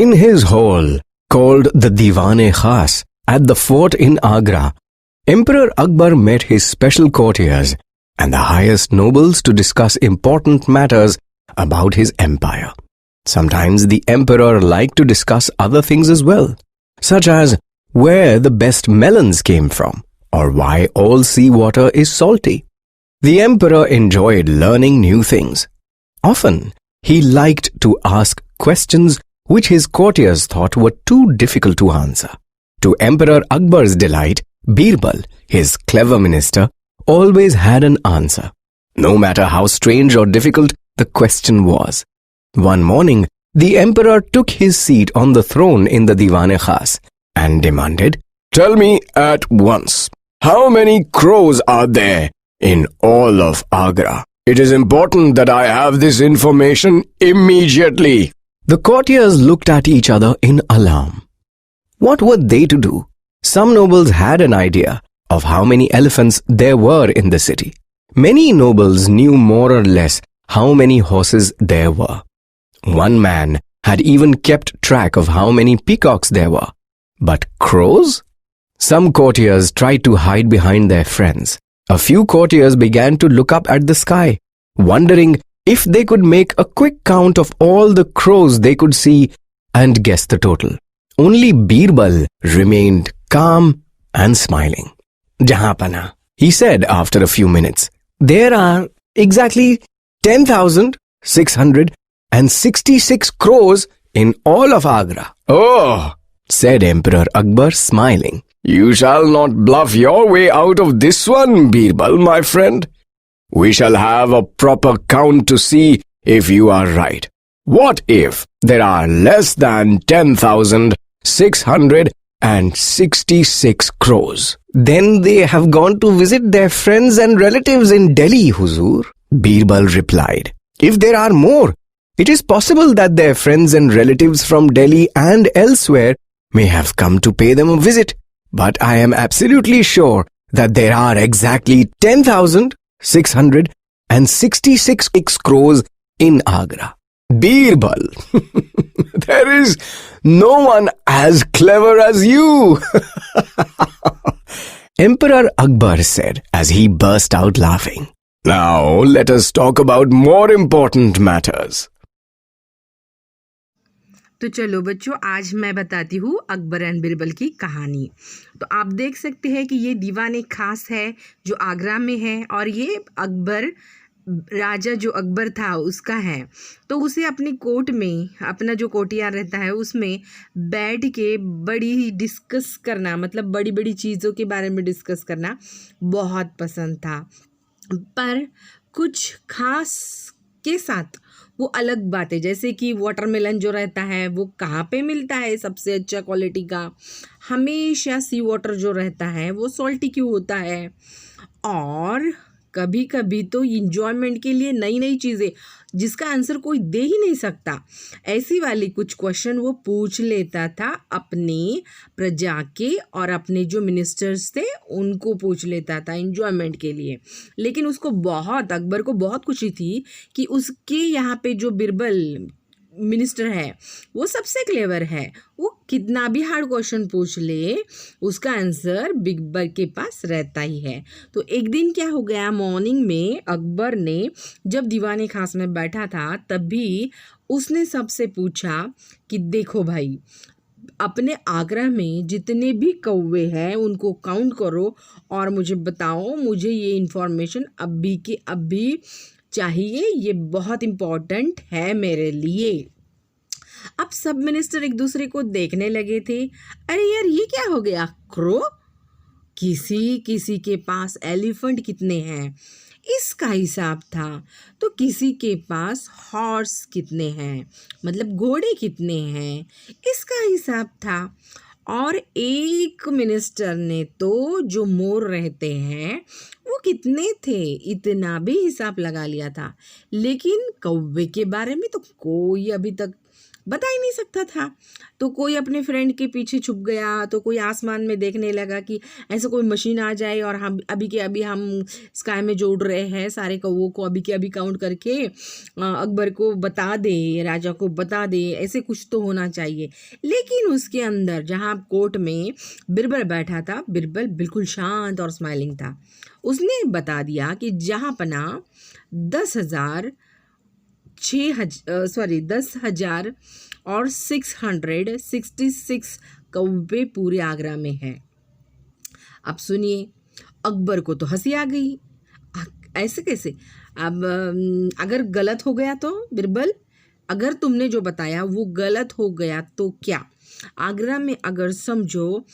In his hall, called the Diwan-e-Khas, at the fort in Agra, Emperor Akbar met his special courtiers and the highest nobles to discuss important matters about his empire. Sometimes the emperor liked to discuss other things as well, such as where the best melons came from or why all seawater is salty. The emperor enjoyed learning new things. Often, he liked to ask questions which his courtiers thought were too difficult to answer. To Emperor Akbar's delight, Birbal, his clever minister, always had an answer, no matter how strange or difficult the question was. One morning, the emperor took his seat on the throne in the Diwan-e-Khas and demanded, "Tell me at once, how many crows are there in all of Agra? It is important that I have this information immediately." The courtiers looked at each other in alarm. What were they to do? Some nobles had an idea of how many elephants there were in the city. Many nobles knew more or less how many horses there were. One man had even kept track of how many peacocks there were. But crows? Some courtiers tried to hide behind their friends. A few courtiers began to look up at the sky, wondering if they could make a quick count of all the crows they could see and guess the total. Only Birbal remained calm and smiling. "Jahapana," he said after a few minutes, "there are exactly 10,666 crows in all of Agra." "Oh," said Emperor Akbar, smiling, "you shall not bluff your way out of this one, Birbal, my friend. We shall have a proper count to see if you are right. What if there are less than 10,666 crows? Then they have gone to visit their friends and relatives in Delhi, Huzur." Birbal replied, "If there are more, it is possible that their friends and relatives from Delhi and elsewhere may have come to pay them a visit. But I am absolutely sure that there are exactly 10,666 crows in Agra." Birbal, there is no one as clever as you. Emperor Akbar said as he burst out laughing. Now let us talk about more important matters. तो चलो बच्चों, आज मैं बताती हूँ Akbar and Birbal की कहानी। तो आप देख सकते हैं कि ये दीवान-ए-खास है जो आगरा में है और ये अकबर राजा जो अकबर था उसका है। तो उसे अपनी कोर्ट में, अपना जो कोर्टियार रहता है उसमें बैठ के बड़ी डिस्कस करना, मतलब बड़ी बड़ी चीज़ों के बारे में डिस्कस करना बहुत पसंद था। पर कुछ खास के साथ वो अलग बातें, जैसे कि वाटरमेलन जो रहता है वो कहाँ पे मिलता है सबसे अच्छा क्वालिटी का, हमेशा सी वाटर जो रहता है वो सॉल्टी क्यों होता है, और कभी कभी तो इंजॉयमेंट के लिए नई नई चीज़ें जिसका आंसर कोई दे ही नहीं सकता, ऐसी वाली कुछ क्वेश्चन वो पूछ लेता था अपनी प्रजा के, और अपने जो मिनिस्टर्स थे उनको पूछ लेता था इंजॉयमेंट के लिए। लेकिन उसको बहुत, अकबर को बहुत खुशी थी कि उसके यहाँ पे जो बिरबल मिनिस्टर है वो सबसे क्लेवर है, वो कितना भी हार्ड क्वेश्चन पूछ ले उसका आंसर बिरबल के पास रहता ही है। तो एक दिन क्या हो गया, मॉर्निंग में अकबर ने जब दीवान-ए-खास में बैठा था तभी उसने सबसे पूछा कि देखो भाई, अपने आगरा में जितने भी कौवे हैं उनको काउंट करो और मुझे बताओ, मुझे ये इन्फॉर्मेशन अभी के अभी चाहिए, ये बहुत इम्पोर्टेंट है मेरे लिए। अब सब मिनिस्टर एक दूसरे को देखने लगे थे, अरे यार ये क्या हो गया, क्रो, किसी किसी के पास एलिफेंट कितने हैं इसका हिसाब था, तो किसी के पास हॉर्स कितने हैं, मतलब घोड़े कितने हैं इसका हिसाब था, और एक मिनिस्टर ने तो जो मोर रहते हैं वो कितने थे इतना भी हिसाब लगा लिया था। लेकिन कौवे के बारे में तो कोई अभी तक बता ही नहीं सकता था। तो कोई अपने फ्रेंड के पीछे छुप गया, तो कोई आसमान में देखने लगा कि ऐसा कोई मशीन आ जाए और हम अभी के अभी हम स्काई में जो उड़ रहे हैं सारे कौवों को अभी के अभी काउंट करके अकबर को बता दे, राजा को बता दे, ऐसे कुछ तो होना चाहिए। लेकिन उसके अंदर जहाँ कोर्ट में बिरबल बैठा था, बिरबल बिल्कुल शांत और स्माइलिंग था। उसने बता दिया कि जहाँ पना 10,000 और 666 कौवे पूरे आगरा में है। अब सुनिए, अकबर को तो हंसी आ गई। ऐसे कैसे? अब अगर गलत हो गया तो बिरबल, अगर तुमने जो बताया वो गलत हो गया तो क्या? आगरा में अगर समझो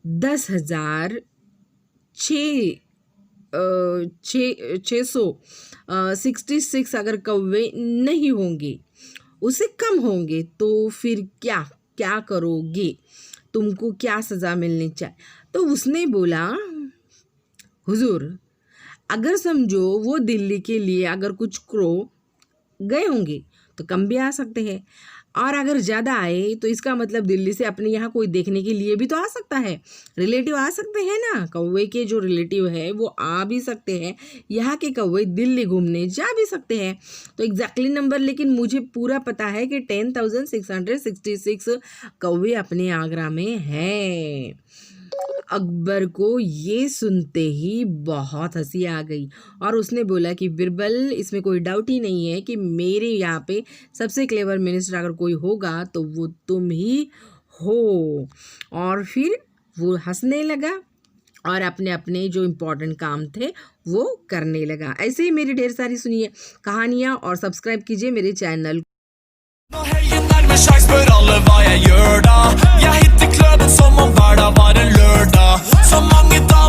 10,666 अगर कौवे नहीं होंगे, उससे कम होंगे, तो फिर क्या क्या करोगे? तुमको क्या सज़ा मिलनी चाहिए? तो उसने बोला, हुजूर, अगर समझो वो दिल्ली के लिए अगर कुछ क्रो गए होंगे तो कम भी आ सकते हैं, और अगर ज़्यादा आए तो इसका मतलब दिल्ली से अपने यहाँ कोई देखने के लिए भी तो आ सकता है, रिलेटिव आ सकते हैं ना, कौवे के जो रिलेटिव है वो आ भी सकते हैं, यहाँ के कौवे दिल्ली घूमने जा भी सकते हैं। तो एग्जैक्टली नंबर लेकिन मुझे पूरा पता है कि 10,666 कौवे अपने आगरा में हैं। अकबर को ये सुनते ही बहुत हंसी आ गई और उसने बोला कि बिरबल, इसमें कोई डाउट ही नहीं है कि मेरे यहाँ पे सबसे क्लेवर मिनिस्टर अगर कोई होगा तो वो तुम ही हो। और फिर वो हंसने लगा और अपने अपने जो इम्पोर्टेंट काम थे वो करने लगा। ऐसे ही मेरी ढेर सारी सुनिए कहानियाँ और सब्सक्राइब कीजिए मेरे channel. Nå heier nærmer seg, spør alle hva jeg gjør da. Jeg hitter kløden som om hverdag var en lørdag. Så mange dager